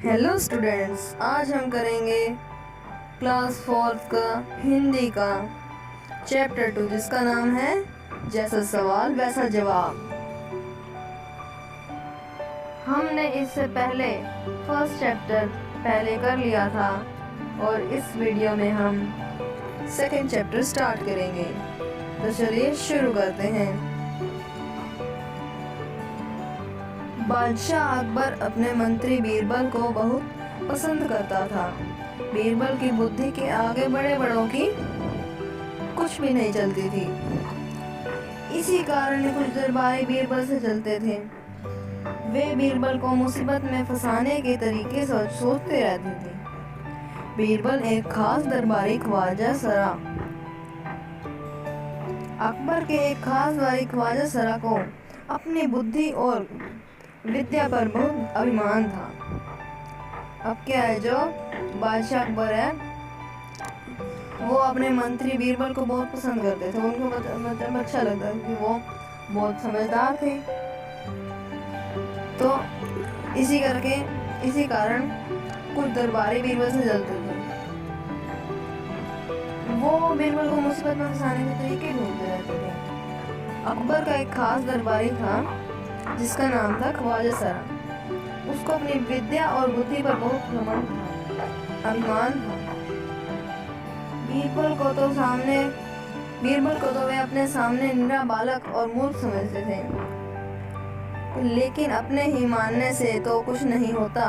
Hello students, आज हम करेंगे क्लास 4 का हिंदी का चैप्टर 2 जिसका नाम है जैसा सवाल वैसा जवाब। हमने इससे पहले फर्स्ट चैप्टर पहले कर लिया था और इस वीडियो में हम सेकंड चैप्टर स्टार्ट करेंगे। तो चलिए शुरू करते हैं। बादशाह अकबर अपने मंत्री बीरबल को बहुत पसंद करता था। बीरबल की बुद्धि के आगे बड़े बड़ों की कुछ भी नहीं चलती थी। इसी कारण कुछ दरबारी बीरबल से चलते थे। वे बीरबल को मुसीबत में फंसाने के तरीके सोचते रहते थे। बीरबल एक खास दरबारी ख्वाजा सरा अकबर के एक खास दरबारी ख्वाजा सरा को अपनी बुद्धि और विद्या पर बहुत अभिमान था। अब क्या है, जो बादशाह अकबर है वो अपने मंत्री बीरबल को बहुत पसंद करते थे। उनको मतलब अच्छा लगता था कि वो बहुत समझदार थे। तो इसी कारण कुछ दरबारी बीरबल से जलते थे। वो बीरबल को मुसीबत में फंसाने के तरीके ढूंढते रहते थे। अकबर का एक खास दरबारी था जिसका नाम था ख्वाजा सरा। उसको अपनी विद्या और बुद्धि पर बहुत अभिमान था। बीरबल को तो वे अपने सामने निरा बालक और मूर्ख समझते थे, लेकिन अपने ही मानने से तो कुछ नहीं होता।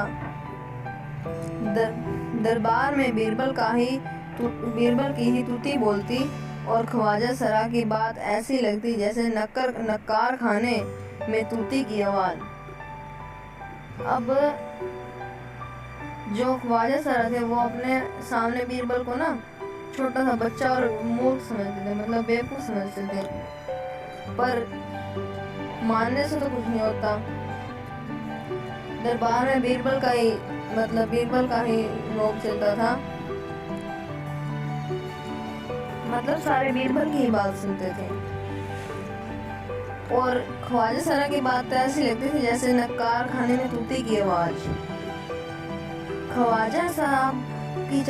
दरबार में बीरबल की ही तुती बोलती और ख्वाजा सरा की बात ऐसी लगती जैसे नक्कार खाने में तूती की आवाज। अब जो ख्वाजा सरा थे वो अपने सामने बीरबल को ना छोटा सा बच्चा और मूर्ख समझते थे, मतलब बेवकूफ समझते थे। पर मानने से तो कुछ नहीं होता। दरबार में बीरबल का ही रोब चलता था। मतलब सारे बीरबल की ही बात सुनते थे और ख्वाजा सरा की बात तो ऐसी लगती थी जैसे नक्कार खाने में तूती की आवाज। ख्वाजा साहब की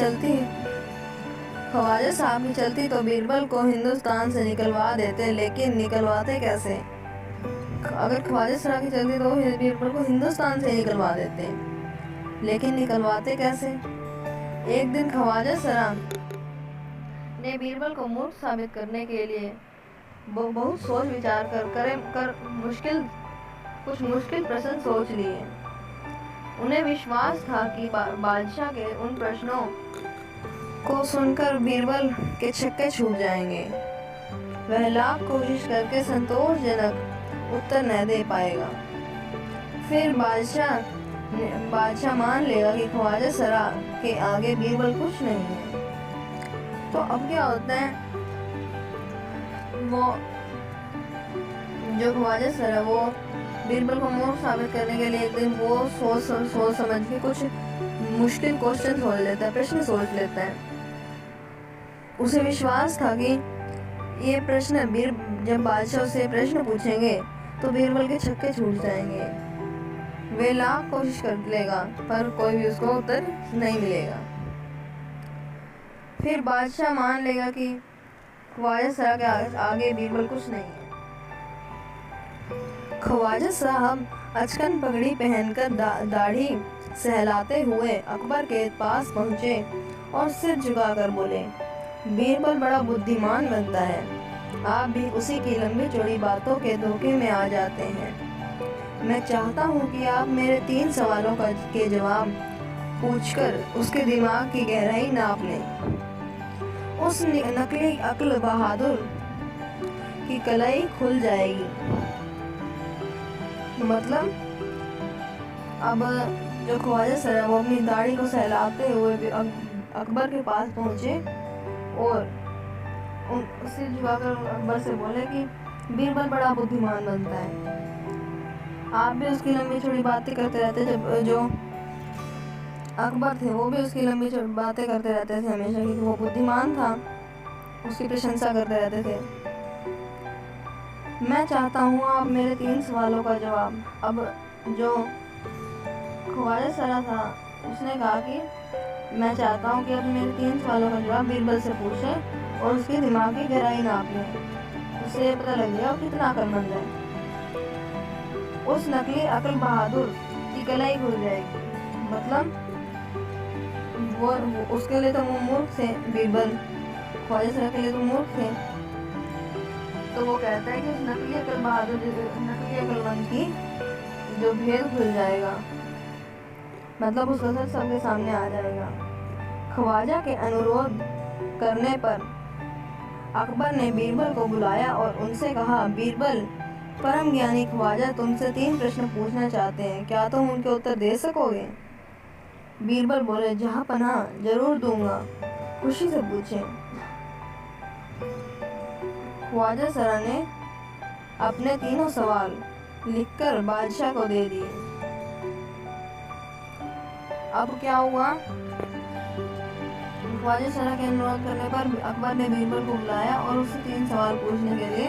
चलती तो बीरबल को हिंदुस्तान से निकलवा देते, लेकिन निकलवाते कैसे? अगर ख्वाजा सरा की चलती तो बीरबल को हिंदुस्तान से निकलवा देते, लेकिन निकलवाते कैसे? एक दिन ख्वाजा सरा ने बीरबल को मूर्ख साबित करने के लिए बहुत सोच विचार कर कुछ मुश्किल प्रश्न सोच लिए। उन्हें विश्वास था कि बादशाह के उन प्रश्नों को सुनकर बीरबल के छक्के छूट जाएंगे। वह लाख कोशिश करके संतोषजनक उत्तर न दे पाएगा। फिर बादशाह मान लेगा कि ख्वाजा सरा के आगे बीरबल कुछ नहीं है। तो अब क्या होता है, वो जो ख्वाजा सरा वो बीरबल को मूर्ख साबित करने के लिए एक दिन वो सोच समझ के कुछ मुश्किल क्वेश्चन सोच लेता है, प्रश्न सोच लेता है। उसे विश्वास था कि ये प्रश्न जब बादशाह से प्रश्न पूछेंगे तो बीरबल के छक्के छूट जाएंगे। वे लाख कोशिश कर लेगा पर कोई भी उसको उत्तर नहीं मिलेगा। फिर बादशाह मान लेगा कि ख्वाजा सरा के आगे बीरबल कुछ नहीं है। ख्वाजा साहब अचकन पगड़ी पहनकर दाढ़ी सहलाते हुए अकबर के पास पहुंचे और सिर झुकाकर बोले, बीरबल बड़ा बुद्धिमान बनता है। आप भी उसी की लंबी चौड़ी बातों के धोखे में आ जाते हैं। मैं चाहता हूं कि आप मेरे 3 सवालों के जवाब पूछकर उसके दिमाग की गहराई नाप लें। उस नकली अक्ल बहादुर की कलाई खुल जाएगी। मतलब अब जो ख्वाजा सरा वो अपनी दाढ़ी को सहलाते हुए अकबर के पास पहुंचे और उसे झुकाकर अकबर से बोले कि बीरबल बड़ा बुद्धिमान बनता है। आप भी उसकी लंबी चौड़ी बातें करते रहते। जब जो अकबर थे वो भी उसकी लंबी बातें करते रहते थे हमेशा, क्योंकि वो बुद्धिमान था, उसकी प्रशंसा करते रहते थे। मैं चाहता हूँ आप मेरे 3 सवालों का जवाब। अब जो ख्वाजा सरा था, उसने कहा कि मैं चाहता हूँ कि अब मेरे 3 सवालों का जवाब बीरबल से पूछें और उसके दिमाग की गहराई नाप लें, उससे ये पता लग गया कितना अक्लमंद है। उस नकली अकल बहादुर की कलाई खुल जाएगी। मतलब वो उसके लिए तो वो मूर्ख थे, बीरबल ख्वाजा सरा के लिए तो मूर्ख थे। तो वो कहता है कि उस नकली अकल बहादुर, नकली अकलमंद की जो भेद खुल जाएगा, मतलब उसका सच सबके सामने आ जाएगा। ख्वाजा के अनुरोध करने पर अकबर ने बीरबल को बुलाया और उनसे कहा, बीरबल, परम ज्ञानी ख्वाजा तुमसे 3 प्रश्न पूछना चाहते हैं, क्या तुम उनके उत्तर दे सकोगे? बीरबल बोले, जहाँ पनाह, जरूर दूंगा, खुशी से पूछें। ख्वाजा सरा ने अपने 3 सवाल लिखकर बादशाह को दे दिए। अब क्या हुआ? ख्वाजा सरा के अनुरोध करने पर अकबर ने बीरबल को बुलाया और उससे 3 सवाल पूछने के लिए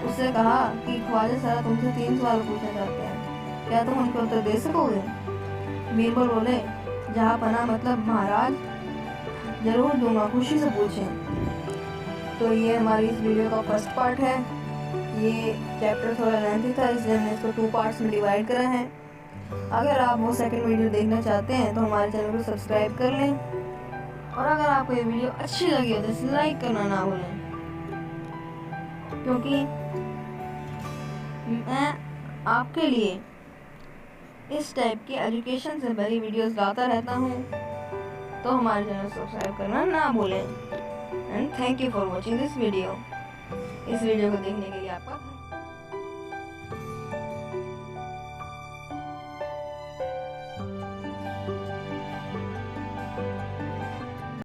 उससे कहा कि ख्वाजा सरा तुमसे 3 सवाल पूछना चाहते हैं, क्या तुम उनके उत्तर दे सकोगे? बीरबल बोले, जहाँ पनाह मतलब महाराज, जरूर दूंगा, खुशी से पूछें। तो ये हमारी इस वीडियो का फर्स्ट पार्ट है। ये चैप्टर थोड़ा लेंथी था, इसलिए हमने इसको 2 पार्ट्स में डिवाइड करा है। अगर आप वो सेकंड वीडियो देखना चाहते हैं तो हमारे चैनल को सब्सक्राइब कर लें, और अगर आपको ये वीडियो अच्छी लगी हो तो इसे लाइक करना ना भूलें, क्योंकि मैं आपके लिए इस टाइप की एजुकेशन से भरी वीडियोस लाता रहता हूँ। तो हमारे चैनल को सब्सक्राइब करना ना भूलें। And thank you for watching this video. इस वीडियो को देखने के लिए आपका